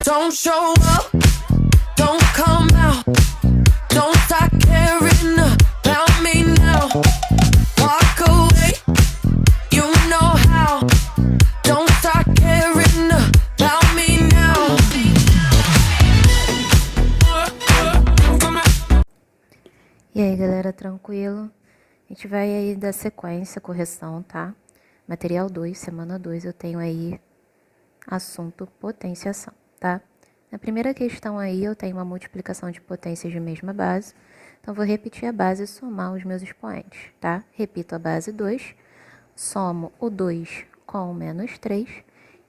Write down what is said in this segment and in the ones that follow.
Don't show up, don't come out, don't start caring about me now. Walk away, you know how. Don't start caring about me now. E aí, galera, tranquilo? A gente vai aí dar sequência, correção, tá? Material 2, semana 2, eu tenho aí assunto potenciação, tá? Na primeira questão aí, eu tenho uma multiplicação de potências de mesma base. Então, vou repetir a base e somar os meus expoentes, tá? Repito a base 2, somo o 2 com o menos 3.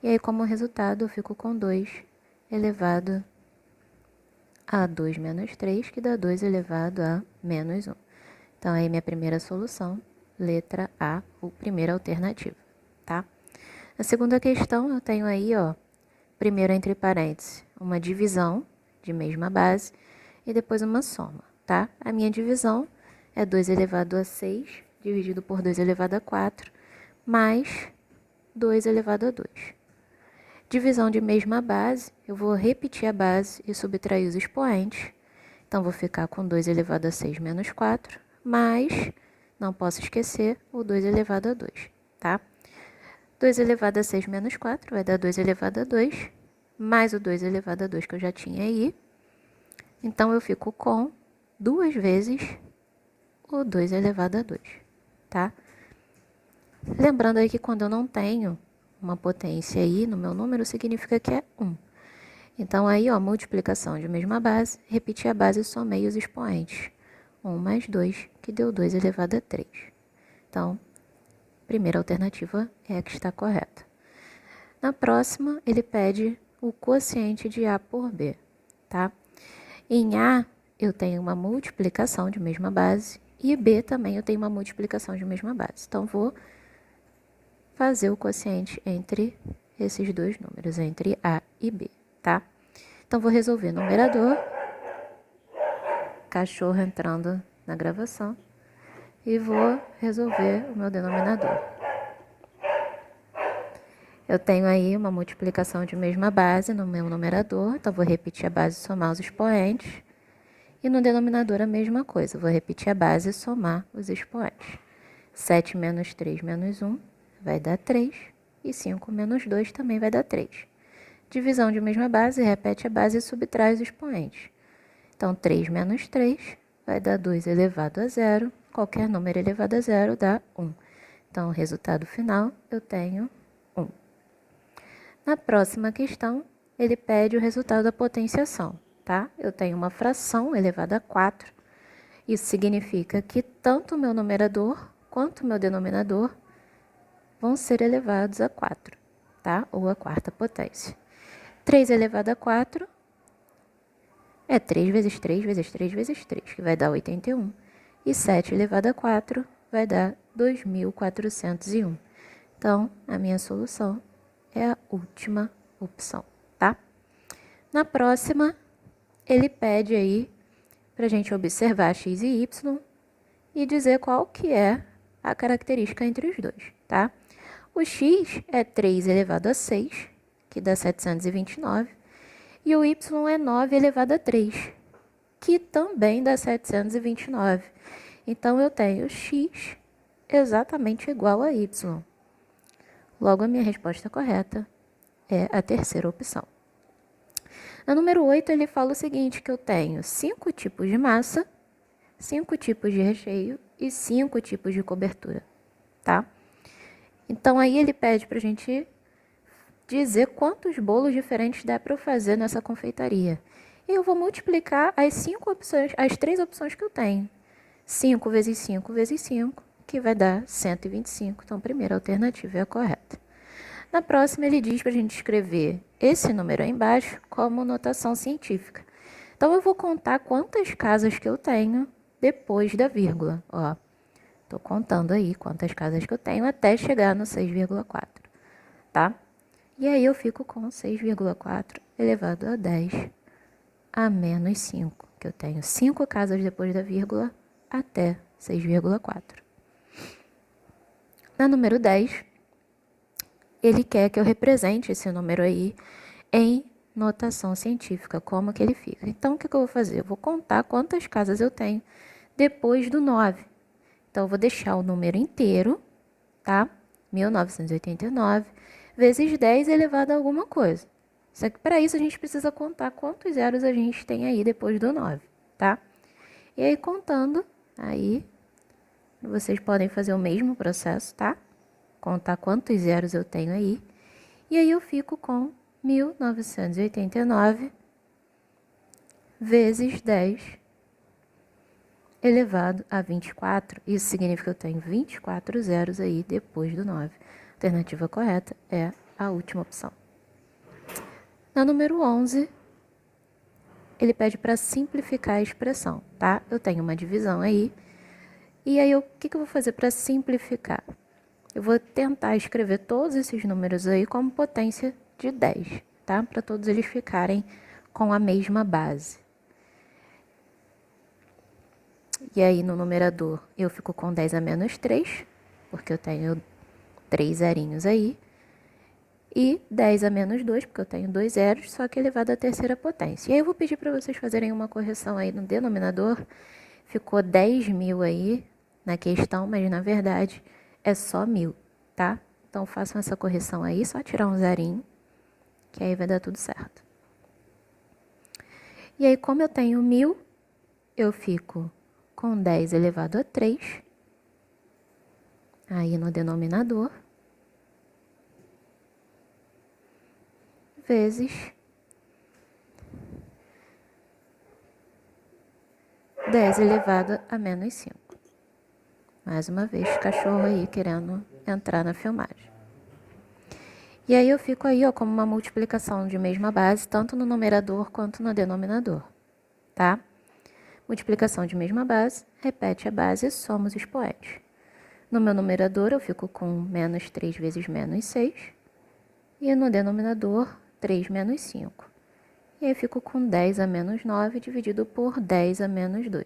E aí, como resultado, eu fico com 2 elevado a 2 menos 3, que dá 2 elevado a menos 1. Então, aí minha primeira solução, letra A, ou primeira alternativa, tá? Na segunda questão, eu tenho aí, ó, primeiro entre parênteses, uma divisão de mesma base e depois uma soma, tá? A minha divisão é 2 elevado a 6 dividido por 2 elevado a 4 mais 2 elevado a 2. Divisão de mesma base, eu vou repetir a base e subtrair os expoentes. Então, vou ficar com 2 elevado a 6 menos 4, mais, não posso esquecer, o 2 elevado a 2, tá? 2 elevado a 6 menos 4 vai dar 2 elevado a 2, mais o 2 elevado a 2 que eu já tinha aí. Então, eu fico com 2 vezes o 2 elevado a 2, tá? Lembrando aí que quando eu não tenho uma potência aí no meu número, significa que é 1. Então, aí, ó, multiplicação de mesma base, repeti a base e somei os expoentes. 1 mais 2, que deu 2 elevado a 3. Então, primeira alternativa é a que está correta. Na próxima, ele pede o quociente de A por B, tá? Em A, eu tenho uma multiplicação de mesma base e B também eu tenho uma multiplicação de mesma base. Então, vou fazer o quociente entre esses dois números, entre A e B, tá? Então, vou resolver numerador, cachorro entrando na gravação, e vou resolver o meu denominador. Eu tenho aí uma multiplicação de mesma base no meu numerador, então vou repetir a base e somar os expoentes. E no denominador a mesma coisa, vou repetir a base e somar os expoentes. 7 menos 3 menos 1 vai dar 3, e 5 menos 2 também vai dar 3. Divisão de mesma base, repete a base e subtrai os expoentes. Então, 3 menos 3 vai dar 2 elevado a 0. Qualquer número elevado a 0 dá 1. Então, o resultado final, eu tenho 1. Na próxima questão, ele pede o resultado da potenciação, tá? Eu tenho uma fração elevada a 4. Isso significa que tanto o meu numerador quanto o meu denominador vão ser elevados a 4, tá? Ou a quarta potência. 3 elevado a 4 é 3 vezes 3 vezes 3 vezes 3, que vai dar 81. E 7 elevado a 4 vai dar 2.401. Então, a minha solução é a última opção, tá? Na próxima, ele pede aí para a gente observar x e y e dizer qual que é a característica entre os dois, tá? O x é 3 elevado a 6, que dá 729, e o y é 9 elevado a 3, que também dá 729. Então, eu tenho x exatamente igual a y. Logo, a minha resposta correta é a terceira opção. No número 8, ele fala o seguinte, que eu tenho 5 tipos de massa, 5 tipos de recheio e 5 tipos de cobertura, tá? Então, aí ele pede para a gente dizer quantos bolos diferentes dá para eu fazer nessa confeitaria. E eu vou multiplicar as 5 opções, as 3 opções que eu tenho. 5 vezes 5 vezes 5, que vai dar 125. Então, a primeira alternativa é a correta. Na próxima, ele diz para a gente escrever esse número aí embaixo como notação científica. Então, eu vou contar quantas casas que eu tenho depois da vírgula. Ó, estou contando aí quantas casas que eu tenho até chegar no 6,4, tá? E aí, eu fico com 6,4 elevado a 10 a menos 5, que eu tenho 5 casas depois da vírgula até 6,4. Na número 10, ele quer que eu represente esse número aí em notação científica, como que ele fica. Então, o que eu vou fazer? Eu vou contar quantas casas eu tenho depois do 9. Então, eu vou deixar o número inteiro, tá? 1989 vezes 10 elevado a alguma coisa. Só que para isso a gente precisa contar quantos zeros a gente tem aí depois do 9, tá? E aí, contando, aí vocês podem fazer o mesmo processo, tá? Contar quantos zeros eu tenho aí. E aí eu fico com 1989 vezes 10 elevado a 24. Isso significa que eu tenho 24 zeros aí depois do 9. A alternativa correta é a última opção. Na número 11, ele pede para simplificar a expressão, tá? Eu tenho uma divisão aí. E aí, o que eu vou fazer para simplificar? Eu vou tentar escrever todos esses números aí como potência de 10, tá? Para todos eles ficarem com a mesma base. E aí, no numerador, eu fico com 10 a menos 3, porque eu tenho 3 zerinhos aí. E 10 a menos 2, porque eu tenho 2 zeros, só que elevado à terceira potência. E aí, eu vou pedir para vocês fazerem uma correção aí no denominador. Ficou 10.000 aí na questão, mas na verdade é só 1.000, tá? Então, façam essa correção aí, só tirar um zerinho, que aí vai dar tudo certo. E aí, como eu tenho 1.000, eu fico com 10 elevado a 3, aí no denominador, vezes 10 elevado a menos 5. Mais uma vez, cachorro aí querendo entrar na filmagem. E aí eu fico aí, ó, como uma multiplicação de mesma base, tanto no numerador quanto no denominador, tá? Multiplicação de mesma base, repete a base e soma os expoentes. No meu numerador, eu fico com menos 3 vezes menos 6. E no denominador, 3 menos 5. E aí eu fico com 10 a menos 9 dividido por 10 a menos 2.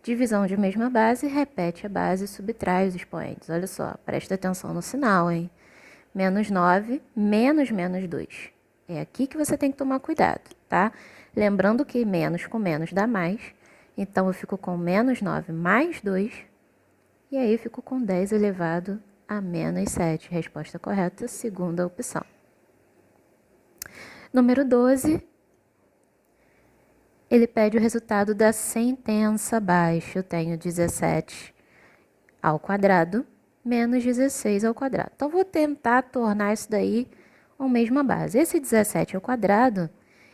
Divisão de mesma base, repete a base e subtrai os expoentes. Olha só, presta atenção no sinal, hein? Menos 9, menos menos 2. É aqui que você tem que tomar cuidado, tá? Lembrando que menos com menos dá mais. Então, eu fico com menos 9 mais 2. E aí, eu fico com 10 elevado a menos 7. Resposta correta, segunda opção. Número 12. Ele pede o resultado da sentença abaixo. Eu tenho 17 ao quadrado menos 16 ao quadrado. Então, vou tentar tornar isso daí uma mesma base. Esse 17 ao quadrado,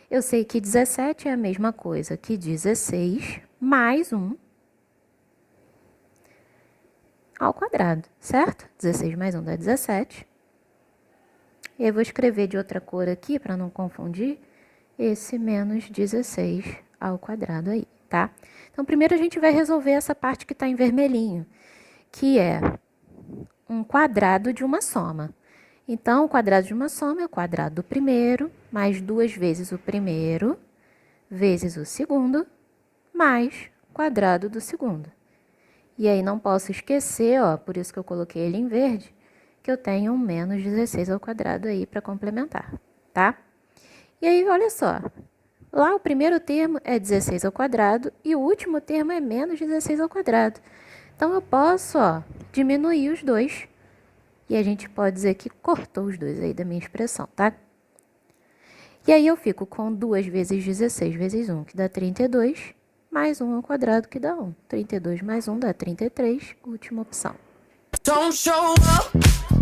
eu sei que 17 é a mesma coisa que 16 mais 1 ao quadrado, certo? 16 mais 1 dá 17. E eu vou escrever de outra cor aqui, para não confundir, esse menos 16 ao quadrado aí, tá? Então, primeiro a gente vai resolver essa parte que está em vermelhinho, que é um quadrado de uma soma. Então, o quadrado de uma soma é o quadrado do primeiro, mais 2 vezes o primeiro, vezes o segundo, mais quadrado do segundo. E aí, não posso esquecer, ó, por isso que eu coloquei ele em verde, que eu tenho um menos 16 ao quadrado aí para complementar, tá? E aí, olha só, lá o primeiro termo é 16 ao quadrado e o último termo é menos 16 ao quadrado. Então, eu posso, ó, diminuir os dois. E a gente pode dizer que cortou os dois aí da minha expressão, tá? E aí eu fico com 2 vezes 16 vezes 1, que dá 32, mais 1 ao quadrado, que dá 1. 32 mais 1 dá 33, última opção. Don't show up.